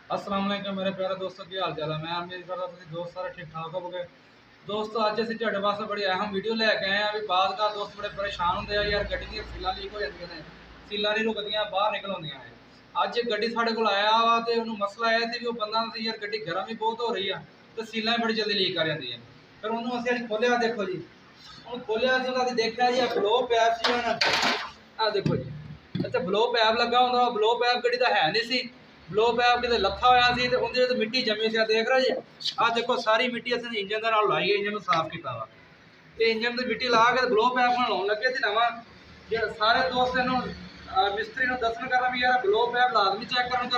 अस्सलाम वालेकुम मेरे प्यारे दोस्तों की हाल चाल है। मैं उम्मीद करता तुम दोस्त सारे ठीक ठाक होगे। दोस्तों अज असीं तुहाडे वास्ते बड़ी अहम वीडियो लैके आए हैं। भी बाद का दोस्त बड़े परेशान होंगे यार, गड्डी दी सीलां लीक हो जांदियां ने, सीलां नहीं रुकदियां, बाहर निकल आउंदियां ने। अज गड्डी साडे कोल आया वा ते उहनूं मसला आया सी कि वो बंदा सी यार गड्डी गर्म ही बहुत हो रही है तो सीलां भी बड़ी जल्दी लीक कर जांदी है। फिर उहनूं असीं अज खोलिया, देखो जी उहनूं खोलिया सी, असीं देखिया जी ब्लो पैप सी ना, आ देखो जी अच्छा ब्लो पैप लगा होंदा, ब्लो पैप गड्डी दा है नहीं सी। ब्लो पैप किते लथा होया सी ते उहदे ते मिट्टी जमी सी, देख रहे जी। आ देखो सारी मिट्टी असीं इंजन दे नाल लाई है, इंजन नूं साफ कीता वा ते इंजन दी मिट्टी ला के ब्लो पैप नाल लाउण लगे सी नवां। जे सारे दोस्त इहनूं मिस्त्री नूं दस्सन करन भी यार ब्लो पैप लाजमी चैक करन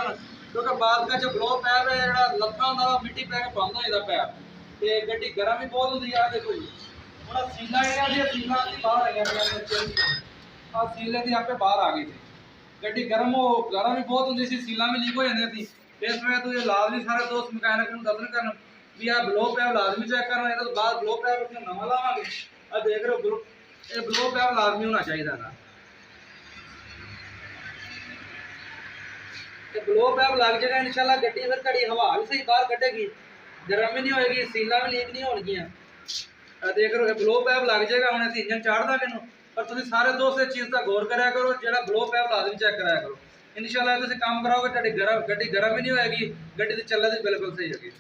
क्योंकि बाद का जो ब्लो पैप है जिहड़ा लथा होंदा वा मिट्टी पै के बंद हो जांदा पैप ते गड्डी गर्म ही बहुत हुंदी है। देखो जी हुण सीलां जिहड़ियां सीलां बाहर आईयां पियां, आ सीलें दी आपे बाहर आ गई थी। गड्डी गर्म भी बहुत होंगी सी, सीलां भी लीक हो जाती थी। इस वजह तो ये लाजमी सारे दोस्त मकैनिक को दसन करन भी यार ब्लो पैप लाजमी चेक करना, इहदे बाद ब्लो पैप असीं नवां लावांगे। आ देख रहे हो ये ब्लो पैप लाजमी होना चाहिए ना, ते ब्लो पैप लग जाएगा इंशाल्लाह गड्डी फिर घड़ी हवा भी सही बाहर कटेगी, गर्म भी नहीं होएगी, सीलां भी लीक नहीं होणगियां। देख रहे हो ब्लो पैप लग जाएगा, हम असीं इंजन चाढ़ दांगे नूं। पर तुसीं सारे दोस्त इस चीज़ का गौर करा करो, जो ब्लो पैप लाजमी चेक कराया करो। इंशाल्लाह तुसीं काम कराओगे, तुहाडी गड्डी गर्म भी नहीं होएगी, गड्डी दी चलन भी बिल्कुल सही होगी।